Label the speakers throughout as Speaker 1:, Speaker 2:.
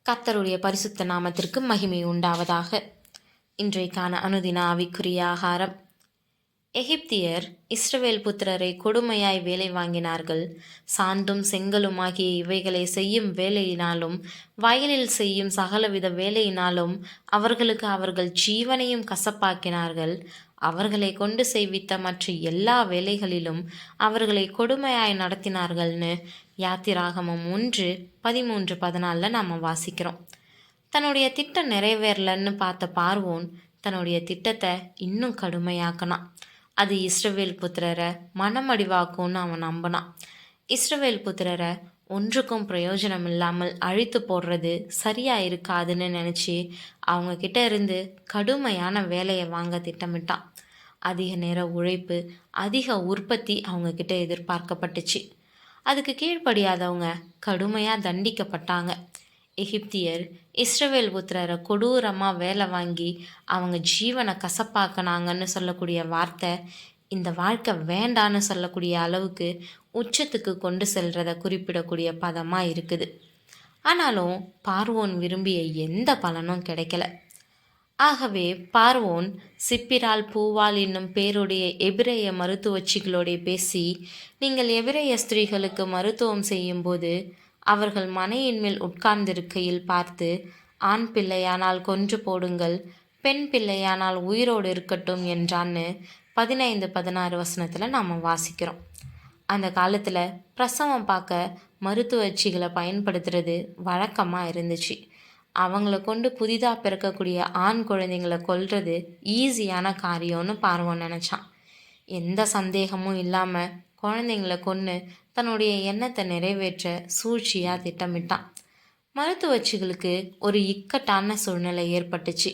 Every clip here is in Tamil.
Speaker 1: கர்த்தருடைய பரிசுத்த நாமத்திற்கு மகிமை உண்டாவதாக. இன்றைக்கான அனுதின ஆவிக்குரிய ஆகாரம். எகிப்தியர் இஸ்ரவேல் புத்திரரை கொடுமையாய் வேலை வாங்கினார்கள். சாந்தும் செங்கலுமாகிய இவைகளை செய்யும் வேலையினாலும் வயலில் செய்யும் சகலவித வேலையினாலும் அவர்களுக்கு அவர்கள் ஜீவனையும் கசப்பாக்கினார்கள். அவர்களை கொண்டு செய்வித்த மற்ற எல்லா வேலைகளிலும் அவர்களை கொடுமையாய் நடத்தினார்கள்னு யாத்திராகமம் 1:13-14 நாம் வாசிக்கிறோம். தன்னுடைய திட்டம் நிறைவேறலன்னு பார்த்த பார்வோன் தன்னுடைய திட்டத்தை இன்னும் கடுமையாக்கினான். அது இஸ்ரவேல் புத்திரரை மனமடிவாக்கும்னு அவன் நம்பினான். இஸ்ரவேல் புத்திரரை ஒன்றுக்கும் பிரயோஜனம் இல்லாமல் அழித்து போடுறது சரியா இருக்காதுன்னு நினச்சி அவங்க கிட்ட இருந்து கடுமையான வேலையை வாங்க திட்டமிட்டான். அதிக நேர உழைப்பு, அதிக உற்பத்தி அவங்க கிட்ட எதிர்பார்க்கப்பட்டுச்சு. அதுக்கு கீழ்ப்படியாதவங்க கடுமையாக தண்டிக்கப்பட்டாங்க. எகிப்தியர் இஸ்ரவேல் புத்திரரை கொடூரமாக வேலை வாங்கி அவங்க ஜீவனை கசப்பாக்கினாங்கன்னு சொல்லக்கூடிய வார்த்தை இந்த வாழ்க்கை வேண்டான்னு சொல்லக்கூடிய அளவுக்கு உச்சத்துக்கு கொண்டு செல்றதை குறிப்பிடக்கூடிய பதமாக இருக்குது. ஆனாலும் பார்வோன் விரும்பிய எந்த பலனும் கிடைக்கல. ஆகவே பார்வோன் சிப்பிரால் பூவால் என்னும் பேருடைய எபிரேய மருத்துவச்சிகளோட பேசி, நீங்கள் எபிரேய ஸ்திரீகளுக்கு மருத்துவம் செய்யும்போது அவர்கள் மனையின் மேல் உட்கார்ந்திருக்கையில் பார்த்து, ஆண் பிள்ளையானால் கொன்று போடுங்கள், பெண் பிள்ளையானால் உயிரோடு இருக்கட்டும் என்றான்னு 15-16 வசனத்தில் நாம் வாசிக்கிறோம். அந்த காலத்தில் பிரசவம் பார்க்க மருத்துவச்சிகளை பயன்படுத்துறது வழக்கமாக இருந்துச்சு. அவங்கள கொண்டு புதிதாக பிறக்கக்கூடிய ஆண் குழந்தைங்களை கொல்றது ஈஸியான காரியம்னு பார்வோன் நினச்சான். எந்த சந்தேகமும் இல்லாமல் குழந்தைங்களை கொன்று தன்னுடைய எண்ணத்தை நிறைவேற்ற சூழ்ச்சியாக திட்டமிட்டான். மருத்துவச்சிகளுக்கு ஒரு இக்கட்டான சூழ்நிலை ஏற்பட்டுச்சு.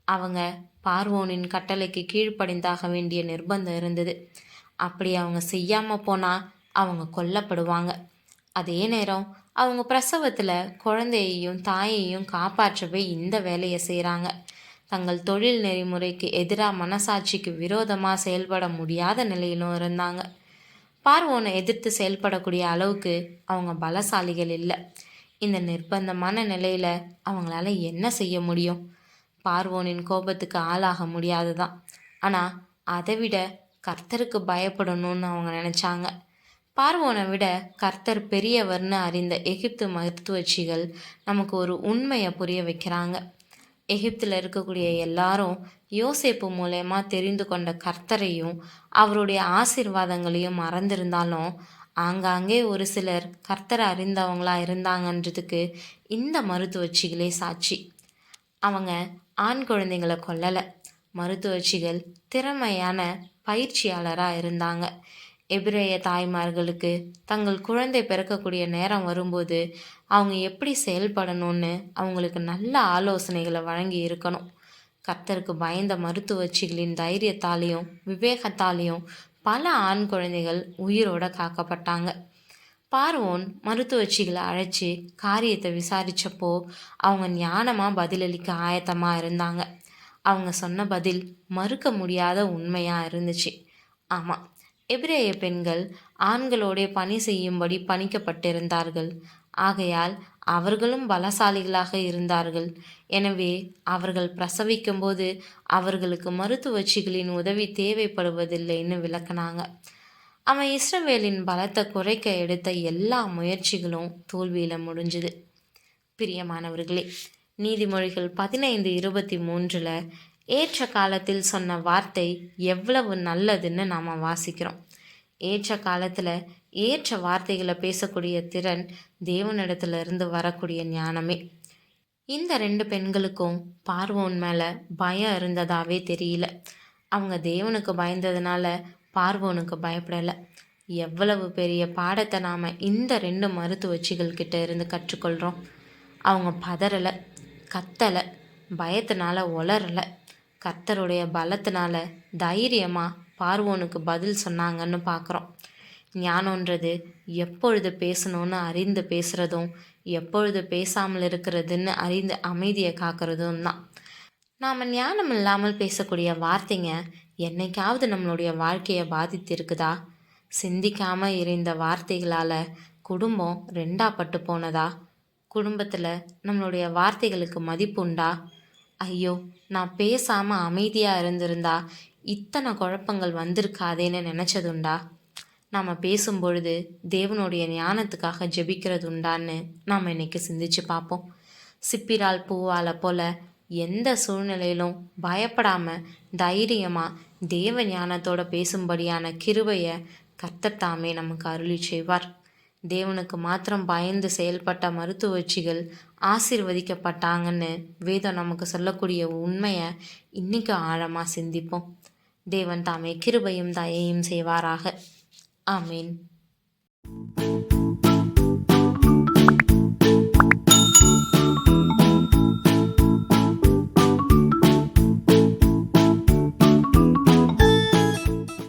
Speaker 1: அவங்க பார்வோனின் கட்டளைக்கு கீழ்ப்படிந்தாக வேண்டிய நிர்பந்தம் இருந்தது. அப்படி அவங்க செய்யாமல் போனால் அவங்க கொல்லப்படுவாங்க. அதே நேரம் அவங்க பிரசவத்தில் குழந்தையையும் தாயையும் காப்பாற்றவே இந்த வேலையை செய்கிறாங்க. தங்கள் தொழில் நெறிமுறைக்கு எதிராக மனசாட்சிக்கு விரோதமாக செயல்பட முடியாத நிலையிலும் இருந்தாங்க. பார்வோனை எதிர்த்து செயல்படக்கூடிய அளவுக்கு அவங்க பலசாலிகள் இல்லை. இந்த நிர்பந்தமான நிலையில் அவங்களால என்ன செய்ய முடியும்? பார்வோனின் கோபத்துக்கு ஆளாக முடியாது தான். ஆனால் அதை விட கர்த்தருக்கு பயப்படணும்னு அவங்க நினச்சாங்க. பார்வோனை விட கர்த்தர் பெரியவர்னு அறிந்த எகிப்து மருத்துவச்சிகள் நமக்கு ஒரு உண்மையை புரிய வைக்கிறாங்க. எகிப்தில் இருக்கக்கூடிய எல்லாரும் யோசேப்பு மூலயமா தெரிந்து கொண்ட கர்த்தரையும் அவருடைய ஆசீர்வாதங்களையும் மறந்திருந்தாலும் ஆங்காங்கே ஒரு சிலர் கர்த்தரை அறிந்தவங்களா இருந்தாங்கன்றதுக்கு இந்த மருத்துவச்சிகளே சாட்சி. அவங்க ஆண் குழந்தைங்களை கொல்லலை. மருத்துவச்சிகள் திறமையான பயிற்சியாளராக இருந்தாங்க. எபிரேய தாய்மார்களுக்கு தங்கள் குழந்தை பிறக்கக்கூடிய நேரம் வரும்போது அவங்க எப்படி செயல்படணும்னு அவங்களுக்கு நல்ல ஆலோசனைகளை வழங்கி இருக்கணும். கர்த்தருக்கு பயந்த மருத்துவச்சிகளின் தைரியத்தாலேயும் விவேகத்தாலேயும் பல ஆண் குழந்தைகள் உயிரோட காக்கப்பட்டாங்க. பார்வோன் மருத்துவச்சிகளை அழைச்சி காரியத்தை விசாரித்தப்போ அவங்க ஞானமாக பதிலளிக்க ஆயத்தமாக இருந்தாங்க. அவங்க சொன்ன பதில் மறுக்க முடியாத உண்மையாக இருந்துச்சு. ஆமாம், எபிரேய பெண்கள் ஆண்களோட பணி செய்யும்படி பணிக்கப்பட்டிருந்தார்கள். ஆகையால் அவர்களும் பலசாலிகளாக இருந்தார்கள். எனவே அவர்கள் பிரசவிக்கும்போது அவர்களுக்கு மருத்துவச்சிகளின் உதவி தேவைப்படுவதில்லைன்னு விளக்குனாங்க. அவன் இஸ்ரவேலின் பலத்தை குறைக்க எடுத்த எல்லா முயற்சிகளும் தோல்வியில் முடிஞ்சுது. பிரியமானவர்களே, நீதிமொழிகள் 15:23 ஏற்ற காலத்தில் சொன்ன வார்த்தை எவ்வளவு நல்லதுன்னு நாம் வாசிக்கிறோம். ஏற்ற காலத்தில் ஏற்ற வார்த்தைகளை பேசக்கூடிய திறன் தேவனிடத்திலிருந்து வரக்கூடிய ஞானமே. இந்த 2 பெண்களுக்கும் பார்வோன் மேலே பயம் இருந்ததாவே தெரியல. அவங்க தேவனுக்கு பயந்ததுனால பார்வோனுக்கு பயப்படலை. எவ்வளவு பெரிய பாடத்தை நாம் இந்த 2 மருத்துவச்சிகள் கிட்ட இருந்து கற்றுக்கொள்கிறோம். அவங்க பதறலை, கத்தலை, பயத்தினால உளரலை. கர்த்தருடைய பலத்தினால தைரியமாக பார்வோனுக்கு பதில் சொன்னாங்கன்னு பார்க்குறோம். ஞானன்றது எப்பொழுது பேசணும்னு அறிந்து பேசுகிறதும் எப்பொழுது பேசாமல் இருக்கிறதுன்னு அறிந்து அமைதியை காக்கிறதும் தான். நாம் ஞானம் இல்லாமல் பேசக்கூடிய வார்த்தைங்க என்னைக்காவது நம்மளுடைய வாழ்க்கையை பாதித்திருக்குதா? சிந்திக்காமல் இருந்த வார்த்தைகளால் குடும்பம் 2 பட்டு போனதா? குடும்பத்தில் நம்மளுடைய வார்த்தைகளுக்கு மதிப்புண்டா? ஐயோ, நான் பேசாமல் அமைதியாக இருந்திருந்தா இத்தனை குழப்பங்கள் வந்திருக்காதேன்னு நினச்சதுண்டா? நாம் பேசும்பொழுது தேவனுடைய ஞானத்துக்காக ஜெபிக்கிறது உண்டான்னு நாம் இன்னைக்கு சிந்திச்சு பார்ப்போம். சிப்பிரால் பூவால போல எந்த சூழ்நிலையிலும் பயப்படாமல் தைரியமாக தேவ ஞானத்தோட பேசும்படியான கிருபையை கர்த்தர் தாமே நமக்கு அருளி செய்வார். தேவனுக்கு மாத்திரம் பயந்து செயல்பட்ட மருத்துவச்சிகள் ஆசீர்வதிக்கப்பட்டாங்கன்னு வேதம் நமக்கு சொல்லக்கூடிய உண்மையை இன்னைக்கு ஆழமாக சிந்திப்போம். தேவன் தாமே கிருபையும் தயையும் செய்வாராக. ஆமீன்.